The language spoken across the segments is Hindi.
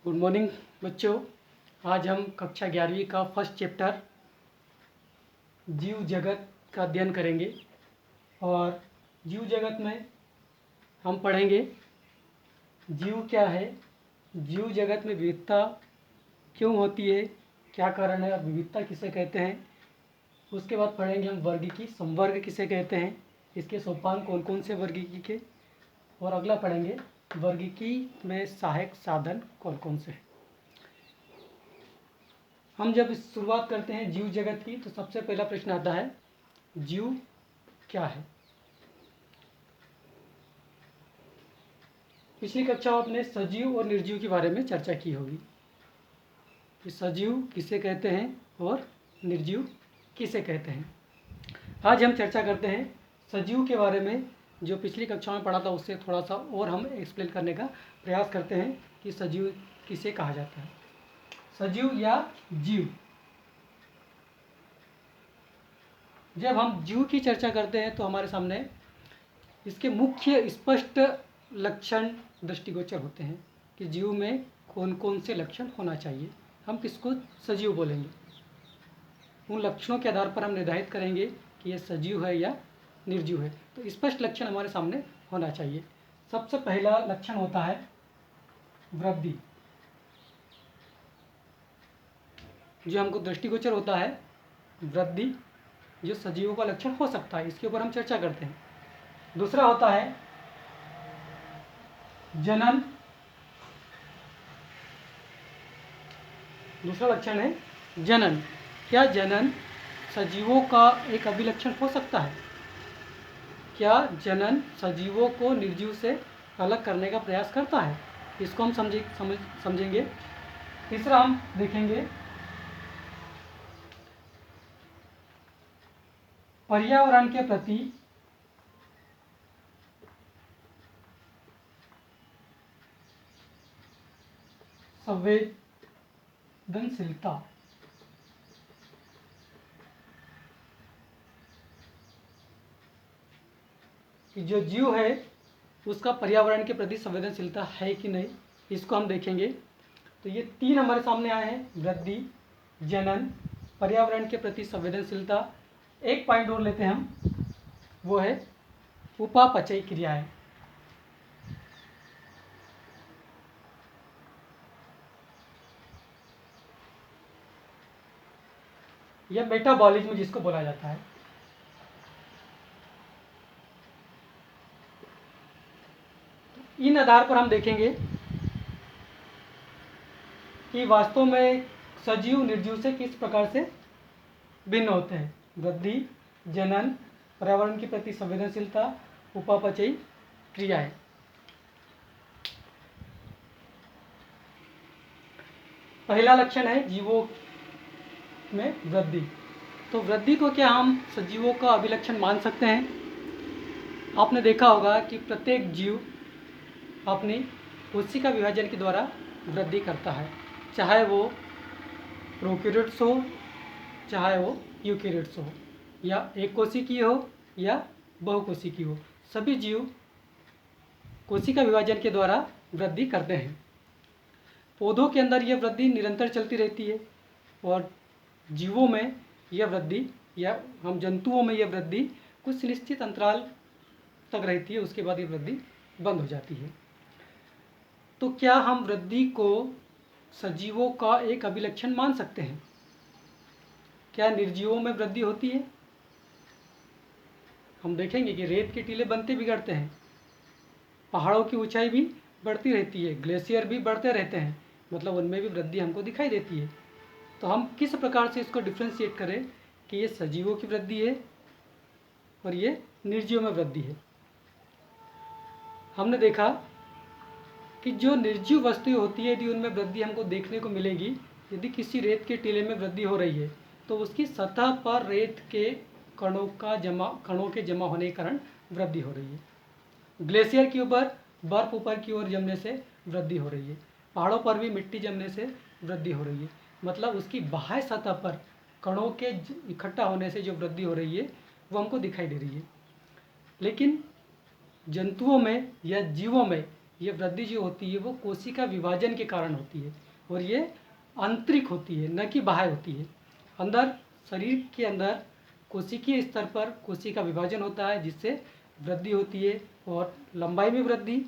गुड मॉर्निंग बच्चों। आज हम कक्षा 11वीं का फर्स्ट चैप्टर जीव जगत का अध्ययन करेंगे और जीव जगत में हम पढ़ेंगे जीव क्या है, जीव जगत में विविधता क्यों होती है, क्या कारण है और विविधता किसे कहते हैं। उसके बाद पढ़ेंगे हम वर्गीकी, संवर्ग किसे कहते हैं, इसके सोपान कौन कौन से वर्गीकी के, और अगला पढ़ेंगे वर्गीकी में सहायक साधन कौन कौन से हैं। हम जब शुरुआत करते हैं जीव जगत की तो सबसे पहला प्रश्न आता है जीव क्या है। पिछली कक्षा में आपने सजीव और निर्जीव के बारे में चर्चा की होगी कि सजीव किसे कहते हैं और निर्जीव किसे कहते हैं। आज हम चर्चा करते हैं सजीव के बारे में। जो पिछली कक्षा में पढ़ा था उससे थोड़ा सा और हम एक्सप्लेन करने का प्रयास करते हैं कि सजीव किसे कहा जाता है, सजीव या जीव। जब हम जीव की चर्चा करते हैं तो हमारे सामने इसके मुख्य स्पष्ट लक्षण दृष्टिगोचर होते हैं कि जीव में कौन कौन से लक्षण होना चाहिए, हम किसको सजीव बोलेंगे। उन लक्षणों के आधार पर हम निर्धारित करेंगे कि यह सजीव है या निर्जीव है। तो स्पष्ट लक्षण हमारे सामने होना चाहिए। सबसे पहला लक्षण होता है वृद्धि, जो हमको दृष्टिगोचर होता है वृद्धि, जो सजीवों का लक्षण हो सकता है, इसके ऊपर हम चर्चा करते हैं। दूसरा होता है जनन, दूसरा लक्षण है जनन। क्या जनन सजीवों का एक अभिलक्षण हो सकता है? क्या जनन सजीवों को निर्जीव से अलग करने का प्रयास करता है? इसको हम समझेंगे। तीसरा हम देखेंगे पर्यावरण के प्रति संवेदनशीलता। कि जो जीव है उसका पर्यावरण के प्रति संवेदनशीलता है कि नहीं, इसको हम देखेंगे। तो ये तीन हमारे सामने आए हैं, वृद्धि, जनन, पर्यावरण के प्रति संवेदनशीलता। एक पॉइंट और लेते हैं हम, वो है उपापचयी क्रियाएं। यह मेटाबॉलिज्म जिसको बोला जाता है। इन आधार पर हम देखेंगे कि वास्तव में सजीव निर्जीव से किस प्रकार से भिन्न होते हैं। वृद्धि, जनन, पर्यावरण के प्रति संवेदनशीलता, उपापचयी क्रियाएं। पहला लक्षण है जीवों में वृद्धि। तो वृद्धि को क्या हम सजीवों का अभिलक्षण मान सकते हैं? आपने देखा होगा कि प्रत्येक जीव अपनी कोशिका विभाजन के द्वारा वृद्धि करता है, चाहे वो प्रोकैरियोट्स हो चाहे वो यूकैरियोट्स हो, या एक कोशिकीय हो या बहुकोशिकीय हो, सभी जीव कोशिका विभाजन के द्वारा वृद्धि करते हैं। पौधों के अंदर यह वृद्धि निरंतर चलती रहती है और जीवों में यह वृद्धि, या हम जंतुओं में यह वृद्धि कुछ निश्चित अंतराल तक रहती है, उसके बाद ये वृद्धि बंद हो जाती है। तो क्या हम वृद्धि को सजीवों का एक अभिलक्षण मान सकते हैं? क्या निर्जीवों में वृद्धि होती है? हम देखेंगे कि रेत के टीले बनते बिगड़ते हैं, पहाड़ों की ऊंचाई भी बढ़ती रहती है, ग्लेशियर भी बढ़ते रहते हैं, मतलब उनमें भी वृद्धि हमको दिखाई देती है। तो हम किस प्रकार से इसको डिफ्रेंशिएट करें कि ये सजीवों की वृद्धि है और ये निर्जीवों में वृद्धि है। हमने देखा कि जो निर्जीव वस्तुएं होती है यदि उनमें वृद्धि हमको देखने को मिलेगी, यदि किसी रेत के टीले में वृद्धि हो रही है तो उसकी सतह पर रेत के कणों के जमा होने के कारण वृद्धि हो रही है। ग्लेशियर के ऊपर बर्फ ऊपर की ओर जमने से वृद्धि हो रही है, पहाड़ों पर भी मिट्टी जमने से वृद्धि हो रही है, मतलब उसकी बाह्य सतह पर कणों के इकट्ठा होने से जो वृद्धि हो रही है वो हमको दिखाई दे रही है। लेकिन जंतुओं में या जीवों में ये वृद्धि जो होती है वो कोशिका विभाजन के कारण होती है, और ये आंतरिक होती है, न कि बाह्य होती है। अंदर शरीर के अंदर कोशिकीय स्तर पर कोशिका विभाजन होता है, जिससे वृद्धि होती है, और लंबाई में वृद्धि,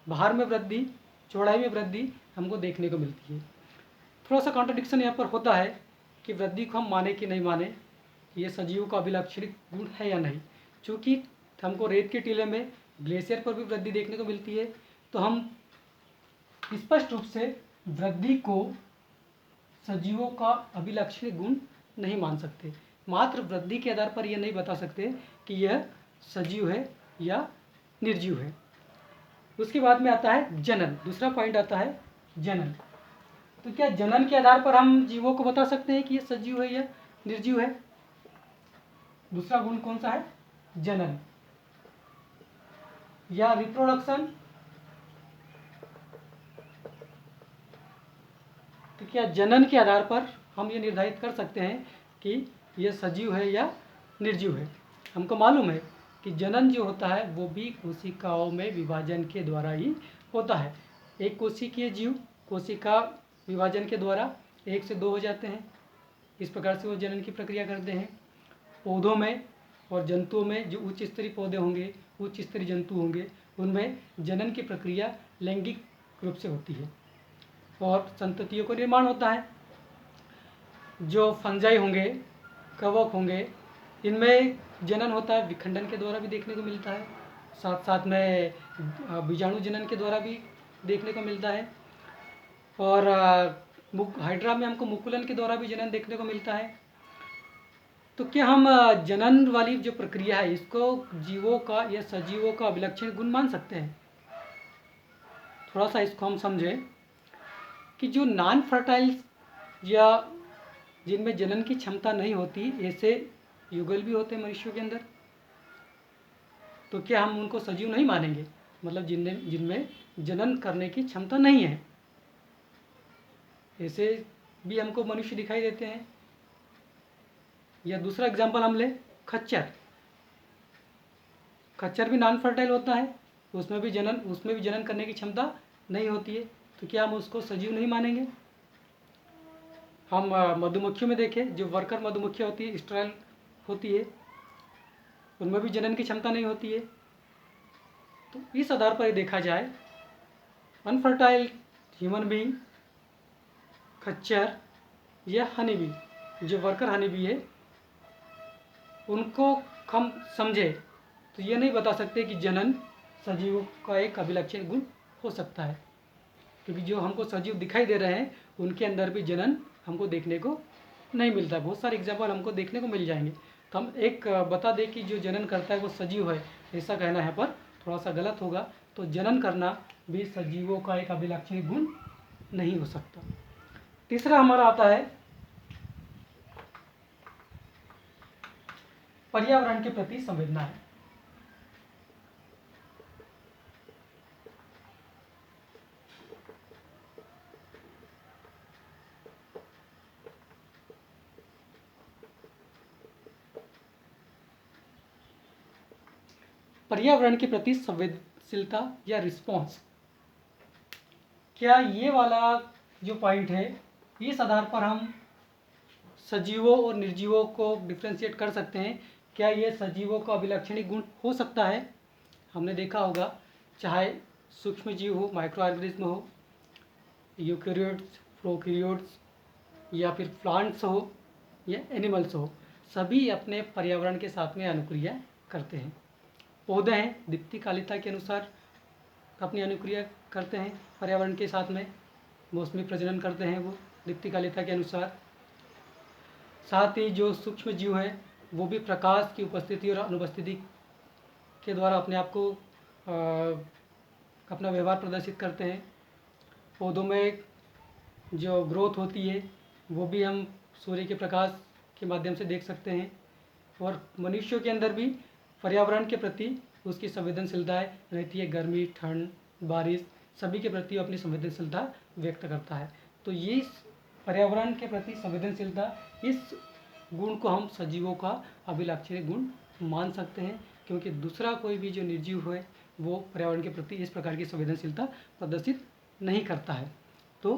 भार में वृद्धि, चौड़ाई में वृद्धि हमको देखने को मिलती है। थोड़ा सा कॉन्ट्रडिक्शन यहाँ पर होता है कि वृद्धि को हम माने कि नहीं माने, ये सजीवों का अभिलाक्षणिक गुण है या नहीं। चूँकि हमको रेत के टीले में, ग्लेशियर पर भी वृद्धि देखने को मिलती है, तो हम स्पष्ट रूप से वृद्धि को सजीवों का अभिलाक्षणिक गुण नहीं मान सकते। मात्र वृद्धि के आधार पर यह नहीं बता सकते कि यह सजीव है या निर्जीव है। उसके बाद में आता है जनन। दूसरा पॉइंट आता है जनन। तो क्या जनन के आधार पर हम जीवों को बता सकते हैं कि ये सजीव है या निर्जीव है? दूसरा गुण कौन सा है? जनन या रिप्रोडक्शन। तो क्या जनन के आधार पर हम ये निर्धारित कर सकते हैं कि यह सजीव है या निर्जीव है? हमको मालूम है कि जनन जो होता है वो भी कोशिकाओं में विभाजन के द्वारा ही होता है। एक कोशिकीय जीव कोशिका विभाजन के द्वारा 1 से 2 हो जाते हैं। इस प्रकार से वो जनन की प्रक्रिया करते हैं। पौधों में और जंतुओं में जो उच्च स्तरीय पौधे होंगे, उच्च स्तरीय जंतु होंगे, उनमें जनन की प्रक्रिया लैंगिक रूप से होती है और संततियों को निर्माण होता है। जो फंजाई होंगे, कवक होंगे, इनमें जनन होता है, विखंडन के द्वारा भी देखने को मिलता है। साथ साथ में बीजाणु जनन के द्वारा भी देखने को मिलता है, और हाइड्रा में हमको मुकुलन के द्वारा भी जनन देखने को मिलता है। तो क्या हम जनन वाली जो प्रक्रिया है इसको जीवों का या सजीवों का अभिलक्षण गुण मान सकते हैं? थोड़ा सा इसको हम समझें कि जो नॉन फर्टाइल या जिनमें जनन की क्षमता नहीं होती, ऐसे युगल भी होते हैं मनुष्यों के अंदर। तो क्या हम उनको सजीव नहीं मानेंगे? मतलब जिनमें जनन करने की क्षमता नहीं है, ऐसे भी हमको मनुष्य दिखाई देते हैं। या दूसरा एग्जाम्पल हम ले खच्चर। खच्चर भी नॉन फर्टाइल होता है, उसमें भी जनन करने की क्षमता नहीं होती है। तो क्या हम उसको सजीव नहीं मानेंगे? हम मधुमक्खियों में देखें, जो वर्कर मधुमक्खियाँ होती है, स्टेराइल होती है, उनमें भी जनन की क्षमता नहीं होती है। तो इस आधार पर देखा जाए, अनफर्टाइल ह्यूमन बीइंग, खच्चर या हनी बी, जो वर्कर हनी बी है, उनको हम समझे तो ये नहीं बता सकते कि जनन सजीव का एक अभिलक्षण गुण हो सकता है, क्योंकि जो हमको सजीव दिखाई दे रहे हैं उनके अंदर भी जनन हमको देखने को नहीं मिलता। बहुत सारे एग्जाम्पल हमको देखने को मिल जाएंगे। तो हम एक बता दें कि जो जनन करता है वो सजीव है, ऐसा कहना यहाँ पर थोड़ा सा गलत होगा। तो जनन करना भी सजीवों का एक अभिलक्षणिक गुण नहीं हो सकता। तीसरा हमारा आता है पर्यावरण के प्रति संवेदना है। पर्यावरण के प्रति संवेदनशीलता या रिस्पॉन्स, क्या ये वाला जो पॉइंट है, इस आधार पर हम सजीवों और निर्जीवों को डिफ्रेंशिएट कर सकते हैं? क्या ये सजीवों का अभिलक्षणिक गुण हो सकता है? हमने देखा होगा, चाहे सूक्ष्म जीव हो, माइक्रो ऑर्गेनिज्म हो, यूकैरियोट्स, प्रोकैरियोट्स, या फिर प्लांट्स हो या एनिमल्स हो, सभी अपने पर्यावरण के साथ में अनुक्रिया करते हैं। पौधे हैं, दीप्तिकालिता के अनुसार अपनी अनुक्रिया करते हैं पर्यावरण के साथ में, मौसमी प्रजनन करते हैं वो दीप्तिकालिता के अनुसार। साथ ही जो सूक्ष्म जीव हैं वो भी प्रकाश की उपस्थिति और अनुपस्थिति के द्वारा अपने आप को अपना व्यवहार प्रदर्शित करते हैं। पौधों में जो ग्रोथ होती है वो भी हम सूर्य के प्रकाश के माध्यम से देख सकते हैं। और मनुष्यों के अंदर भी पर्यावरण के प्रति उसकी संवेदनशीलताएँ रहती है, गर्मी, ठंड, बारिश, सभी के प्रति अपनी संवेदनशीलता व्यक्त करता है। तो ये पर्यावरण के प्रति संवेदनशीलता, इस गुण को हम सजीवों का अभिलक्षणिक गुण मान सकते हैं, क्योंकि दूसरा कोई भी जो निर्जीव है वो पर्यावरण के प्रति इस प्रकार की संवेदनशीलता प्रदर्शित नहीं करता है। तो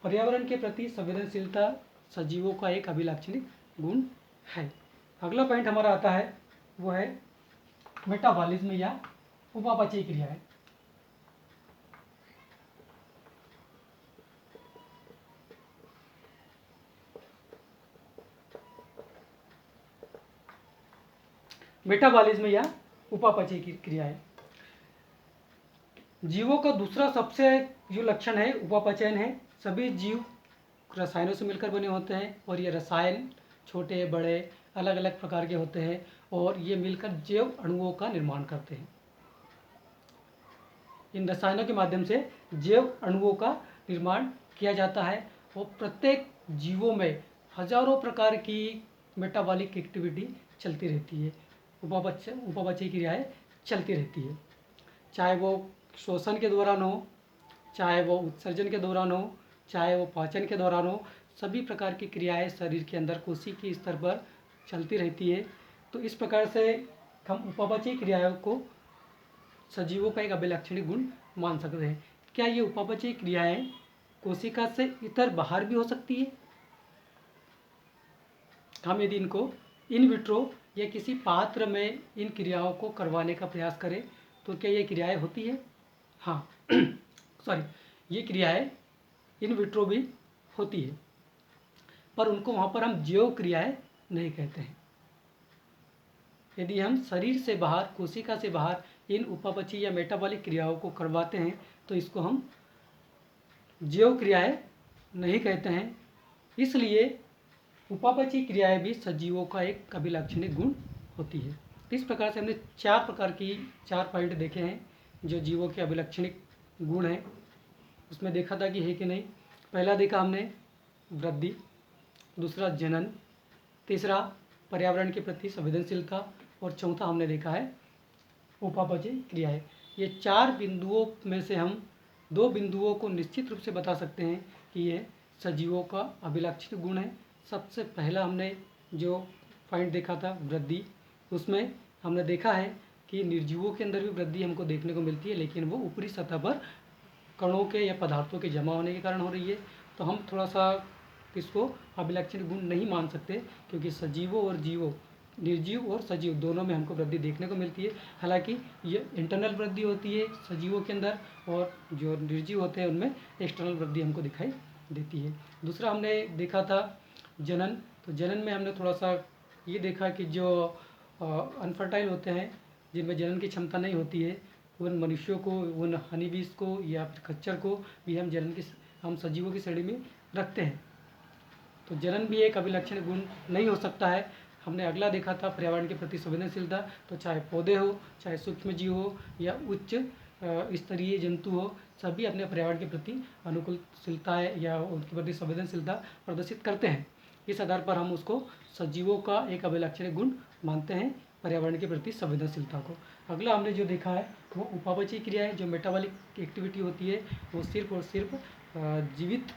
पर्यावरण के प्रति संवेदनशीलता सजीवों का एक अभिलाक्षणिक गुण है। अगला पॉइंट हमारा आता है वो है मेटाबॉलिज्म या उपापचयी क्रियाएं। मेटाबॉलिज्म या उपापचय की क्रियाएं। जीवों का दूसरा सबसे जो लक्षण है उपापचयन है। सभी जीव रसायनों से मिलकर बने होते हैं और ये रसायन छोटे बड़े अलग अलग प्रकार के होते हैं और ये मिलकर जैव अणुओं का निर्माण करते हैं। इन रसायनों के माध्यम से जैव अणुओं का निर्माण किया जाता है और प्रत्येक जीवों में हजारों प्रकार की मेटाबॉलिक एक्टिविटी चलती रहती है, उपापचयी क्रियाएं चलती रहती है। चाहे वो श्वसन के दौरान हो, चाहे वो उत्सर्जन के दौरान हो, चाहे वो पाचन के दौरान हो, सभी प्रकार की क्रियाएं शरीर के अंदर कोशिकीय स्तर पर चलती रहती है। तो इस प्रकार से हम उपापचयी क्रियाओं को सजीवों का एक अभिलाक्षणिक गुण मान सकते हैं। क्या ये उपापचयी क्रियाएं कोशिका से इतर बाहर भी हो सकती है? हम यदि इनको इन विट्रो या किसी पात्र में इन क्रियाओं को करवाने का प्रयास करें तो क्या ये क्रियाएं होती है? हाँ सॉरी, ये क्रियाएं इन विट्रो भी होती है, पर उनको वहाँ पर हम जैव क्रियाएं नहीं कहते हैं। यदि हम शरीर से बाहर, कोशिका से बाहर इन उपापचयी या मेटाबॉलिक क्रियाओं को करवाते हैं तो इसको हम जैव क्रियाएं नहीं कहते हैं। इसलिए उपापचयी क्रियाएं भी सजीवों का एक अभिलाक्षणिक गुण होती है। इस प्रकार से हमने चार पॉइंट देखे हैं जो जीवों के अभिलाक्षणिक गुण हैं। उसमें देखा था कि है कि नहीं। पहला देखा हमने वृद्धि, दूसरा जनन, तीसरा पर्यावरण के प्रति संवेदनशीलता और चौथा हमने देखा है उपापचयी क्रियाएं। ये चार बिंदुओं में से हम दो बिंदुओं को निश्चित रूप से बता सकते हैं कि ये सजीवों का अभिलाक्षणिक गुण है। सबसे पहला हमने जो पॉइंट देखा था वृद्धि, उसमें हमने देखा है कि निर्जीवों के अंदर भी वृद्धि हमको देखने को मिलती है, लेकिन वो ऊपरी सतह पर कणों के या पदार्थों के जमा होने के कारण हो रही है। तो हम थोड़ा सा इसको अभिलक्षणिक गुण नहीं मान सकते, क्योंकि सजीवों और जीवों, निर्जीव और सजीव दोनों में हमको वृद्धि देखने को मिलती है। हालांकि ये इंटरनल वृद्धि होती है सजीवों के अंदर और जो निर्जीव होते हैं उनमें एक्सटर्नल वृद्धि हमको दिखाई देती है। दूसरा हमने देखा था जनन। तो जनन में हमने थोड़ा सा ये देखा कि जो अनफर्टाइल होते हैं, जिनमें जनन की क्षमता नहीं होती है, उन मनुष्यों को, उन हनीबीज को या फिर खच्चर को भी हम सजीवों की श्रेणी में रखते हैं। तो जनन भी एक अभिलक्षणिक गुण नहीं हो सकता है। हमने अगला देखा था पर्यावरण के प्रति संवेदनशीलता। तो चाहे पौधे हो, चाहे सूक्ष्म जीव हो या उच्च स्तरीय जंतु हो, सभी अपने पर्यावरण के प्रति अनुकूलशीलता या उनके प्रति संवेदनशीलता प्रदर्शित करते हैं। इस आधार पर हम उसको सजीवों का एक अभिलक्षणिक गुण मानते हैं, पर्यावरण के प्रति संवेदनशीलता को। अगला हमने जो देखा है वो उपापचयी क्रिया है। जो मेटाबॉलिक एक्टिविटी होती है वो सिर्फ और सिर्फ जीवित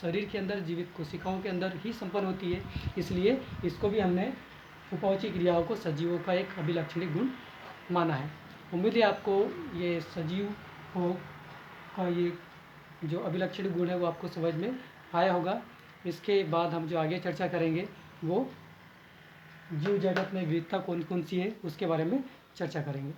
शरीर के अंदर, जीवित कोशिकाओं के अंदर ही संपन्न होती है। इसलिए इसको भी हमने उपापचयी क्रियाओं को सजीवों का एक अभिलक्षणिक गुण माना है। उम्मीद है आपको ये सजीवों का ये जो अभिलक्षणिक गुण है वो आपको समझ में आया होगा। इसके बाद हम जो आगे चर्चा करेंगे वो जीव जगत में विविधता कौन कौन सी है उसके बारे में चर्चा करेंगे।